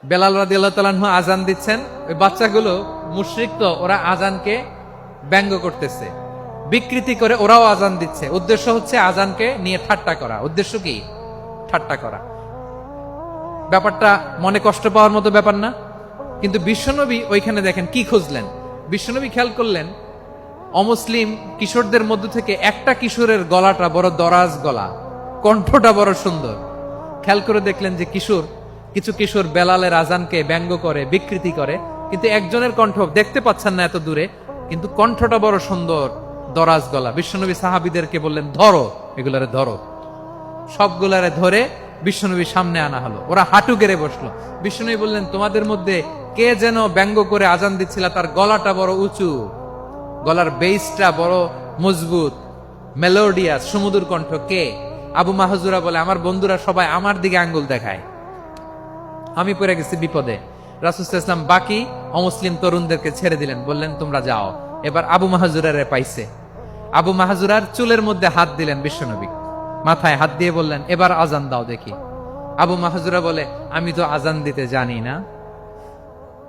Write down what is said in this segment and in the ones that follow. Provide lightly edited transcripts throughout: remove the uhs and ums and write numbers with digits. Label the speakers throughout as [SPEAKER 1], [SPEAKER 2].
[SPEAKER 1] বেলাল রাদিয়াল্লাহু তাআলা আনহু আজান দিচ্ছেন, ওই বাচ্চাগুলো মুশরিক, তো ওরা আজানকে ব্যঙ্গ করতেছে, বিকৃতি করে ওরাও আজান দিচ্ছে। উদ্দেশ্য হচ্ছে আজানকে নিয়ে ঠাট্টা করা। উদ্দেশ্য কি? ঠাট্টা করা। ব্যাপারটা মনে কষ্ট পাওয়ার মতো ব্যাপার না? কিন্তু বিশ্বনবী ওইখানে দেখেন কি খুঁজলেন। বিশ্বনবী খেয়াল করলেন অমুসলিম কিশোরদের মধ্য থেকে একটা কিশোরের গলাটা বড় দরাজ গলা, কণ্ঠটা বড় সুন্দর। খেয়াল করে দেখলেন যে কিছু কিশোর বেলালের আজানকে ব্যঙ্গ করে, বিকৃতি করে, কিন্তু একজনের কণ্ঠ দেখতে পাচ্ছেন না এত দূরে, কিন্তু কণ্ঠটা বড় সুন্দর, দরাজ গলা। বিশ্বনবী সাহাবীদেরকে বললেন, ধরো এগুলারে, ধরো। সবগুলারে ধরে বিশ্বনবীর সামনে আনা হলো। ওরা হাঁটু গেড়ে বসলো। বিশ্বনবী বললেন, তোমাদের মধ্যে কে যেন ব্যঙ্গ করে আজান দিচ্ছিল, তার গলাটা বড় উঁচু, গলার বেসটা বড় মজবুত, মেলোডিয়াস, সুমধুর কণ্ঠ। কে? আবু মাহজুরা বলে, আমার বন্ধুরা সবাই আমার দিকে আঙ্গুল দেখায়, আমি পড়ে গেছি বিপদে। রাসূল সাল্লাল্লাহু আলাইহি ওয়াসাল্লাম বাকি অমুসলিম তরুণদেরকে ছেড়ে দিলেন, বললেন তোমরা যাও। এবার আবু মাহজুরারে পাইছে। আবু মাহজুরার চুলের মধ্যে হাত দিলেন বিশ্বনবী, মাথায় হাত দিয়ে বললেন, এবার আজান দাও দেখি। আবু মাহজুরা বলে, আমি তো আজান দিতে জানি না,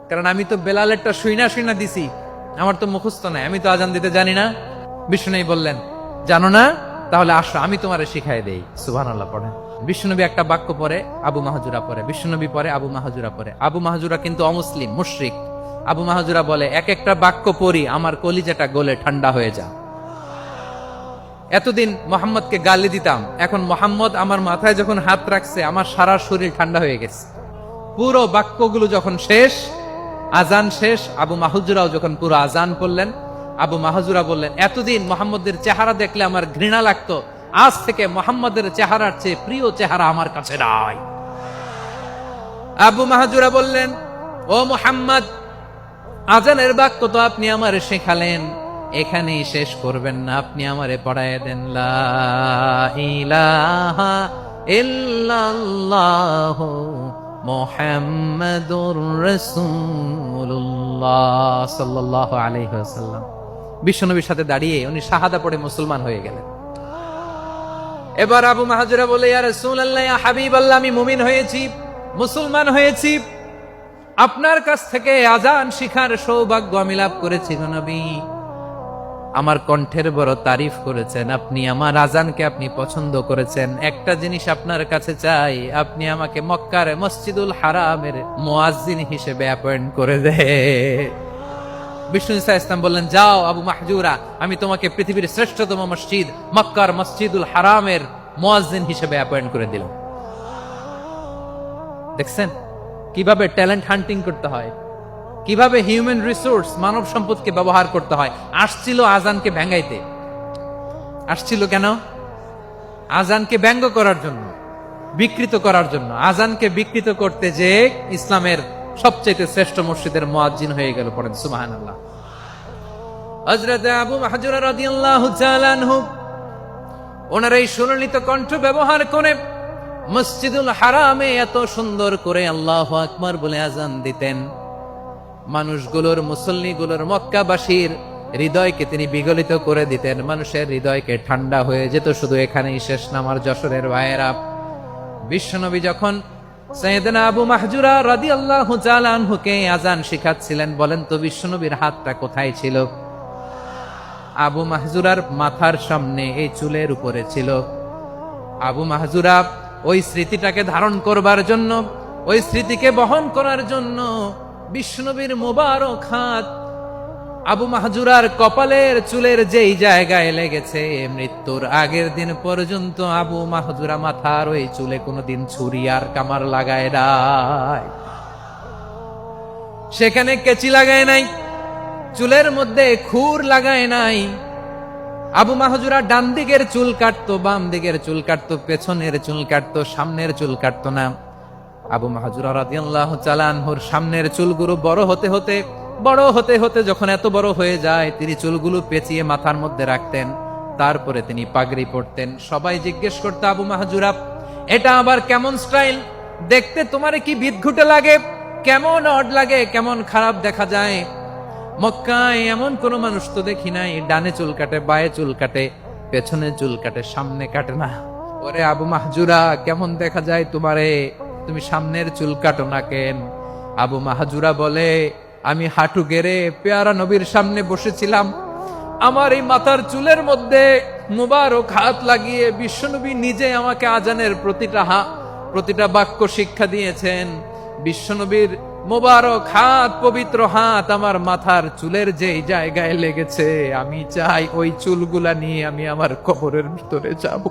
[SPEAKER 1] কারণ আমি তো বেলালেরটা শুইনা দিছি, আমার তো মুখস্থ নাই, আমি তো আজান দিতে জানি না। বিশ্বনবী বললেন, জানো না? তাহলে আসো, আমি তোমারে শিখাই দেই। সুবহানাল্লাহ পড়েন। বিশ্বনবী একটা বাক্য পরে, আবু মাহজুরা পরে, বিশ্বনবী পরে, আবু মাহজুরা পরে। আবু মাহজুরা কিন্তু অমুসলিম, মুশরিক। আবু মাহজুরা বলে, এক একটা বাক্য পড়ি আমার কলিজাটা গলে ঠান্ডা হয়ে যা। এতদিন মোহাম্মদকে গালি দিতাম, এখন মোহাম্মদ আমার মাথায় যখন হাত রাখছে, আমার সারা শরীর ঠান্ডা হয়ে গেছে। পুরো বাক্যগুলো যখন শেষ, আজান শেষ, আবু মাহজুরাও যখন পুরো আজান পড়লেন, আবু মাহজুরা বললেন, এতদিন মোহাম্মদের চেহারা দেখলে আমার ঘৃণা লাগতো, আজ থেকে মোহাম্মদের চেহারার চেয়ে প্রিয় চেহারা আমার কাছে নাই। আবু মাহজুরা বললেন, ও মুহাম্মদ, আজানের বাক্য তো আপনি আমারে শেখালেন, এখানেই শেষ করবেন না, আপনি আমারে পড়ায় দেন। লা ইলাহা ইল্লাল্লাহু মুহাম্মাদুর রাসূলুল্লাহ সাল্লাল্লাহু আলাইহি ওয়াসাল্লাম। বিশ্বনবীর সাথে দাঁড়িয়ে উনি শাহাদা পড়ে মুসলমান হয়ে গেলেন। এবার আবু মাহজুরা বলে, ইয়া রাসূলুল্লাহ, ইয়া হাবিবাল্লাহ, আমি মুমিন হয়েছি, মুসলমান হয়েছি, আপনার কাছ থেকে আজান শিখার সৌভাগ্য আমি লাভ করেছি গো নবী। আমার কণ্ঠের বড় তারিফ করেছেন আপনি, আমার আজানকে আপনি পছন্দ করেছেন। একটা জিনিস আপনার কাছে চাই, আপনি আমাকে মক্কার মসজিদুল হারামের মুয়াজ্জিন হিসেবে অ্যাপয়েন্ট করে দে। বিষ্ণু ইসলাম বললেন, যাও আবু মাহজুরা, আমি তোমাকে পৃথিবীর শ্রেষ্ঠতম মসজিদ মক্কার মসজিদুল হারামের মুয়াজ্জিন হিসেবে অ্যাপয়েন্ট করে দিল। দেখছেন কিভাবে ট্যালেন্ট হান্টিং করতে হয়, কিভাবে হিউম্যান রিসোর্স, মানব সম্পদকে ব্যবহার করতে হয়। আসছিল আজানকে ভেঙ্গাইতে, আসছিল কেন? আজানকে ব্যঙ্গ করার জন্য, বিকৃত করার জন্য। আজানকে বিকৃত করতে যে ইসলামের সবচেয়ে শ্রেষ্ঠ মসজিদের মুয়াজ্জিন হয়ে গেল। পড়েন সুবহানাল্লাহ। হযরত আবু মাহজুরা রাদিয়াল্লাহু তাআলা আনহু ওনার এই সুললিত কণ্ঠ ব্যবহার করে মসজিদুল হারামে এত সুন্দর করে আল্লাহু আকবার বলে আজান দিতেন। মানুষগুলোর, মুসল্লিগুলোর, মক্কাবাসীর হৃদয়কে তিনি বিগলিত করে দিতেন। মানুষের হৃদয়কে ঠান্ডা হয়ে যেত। শুধু এখানেই শেষ না আমার যশোরের ভাইয়েরা। বিশ্বনবী যখন সাইয়েদনা আবু মাহজুরা রাদিয়াল্লাহু তাআলা আনহুকে আজান শিখাচ্ছিলেন, বলেন তো বিশ্বনবীর হাতটা কোথায় ছিল? আবু মাহজুরার মাথার সামনে, এই চুলের উপরে ছিল। আবু মাহজুরা ওই স্মৃতিটাকে ধারণ করবার জন্য, ওই স্মৃতিকে বহন করার জন্য বিশ্বনবীর মোবারক হাত আবু মাহজুরার কপালের চুলের যেই জায়গায় লেগেছে, মৃত্যুর আগের দিন পর্যন্ত আবু মাহজুরা মাথার ওই চুলে কোনোদিন ছুরি আর কামার লাগায় নাই, সেখানে কেচি লাগায় নাই, চুলের মধ্যে খুর লাগায় নাই। আবু মাহজুরা ডান দিকের চুল কাটতো, বাম দিকের চুল কাটতো, পেছনের চুল কাটতো, সামনের চুল কাটতো না। আবু মাহজুরা রাদিয়াল্লাহু তাআলা আনহুর সামনের চুলগুলো বড় হতে হতে যখন এত বড় হয়ে যায়, তিনি চুলগুলো পেঁচিয়ে মাথার মধ্যে রাখতেন। তারপরে তিনি পাগড়ি পরতেন। সবাই জিজ্ঞেস করতো, আবু মাহজুরা, এটা আবার কেমন স্টাইল? দেখতে তোমার কি বিদঘুটে লাগে? কেমন অড লাগে? কেমন খারাপ দেখা যায়? মক্কায় এমন কোন মানুষ তো দেখি নাই, ডানে চুল কাটে, বায়ে চুল কাটে, পেছনে চুল কাটে, সামনে কাটে না। ওরে আবু মাহজুরা, কেমন দেখা যায় তোমারে? তুমি সামনের চুল কাটো না কেন? আবু মাহাজুরা বলে, আমি হাঁটু গেড়ে পেয়ারা নবীর সামনে বসেছিলাম, আমার এই মাথার চুলের মধ্যে মুবারক হাত লাগিয়ে বিশ্বনবী নিজে আমাকে আজানের প্রতিটা বাক্য শিক্ষা দিয়েছেন। বিশ্বনবীর মোবারক হাত, পবিত্র হাত আমার মাথার চুলের যেই জায়গায় লেগেছে, আমি চাই ওই চুলগুলা নিয়ে আমি আমার কবরের ভিতরে যাব।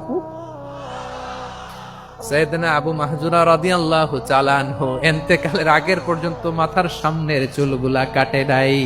[SPEAKER 1] সাইয়েদনা আবু মাহজুরা রাদিয়াল্লাহু তাআলা আনহু ইন্তেকালের আগের পর্যন্ত মাথার সামনের চুলগুলা কাটে নাই।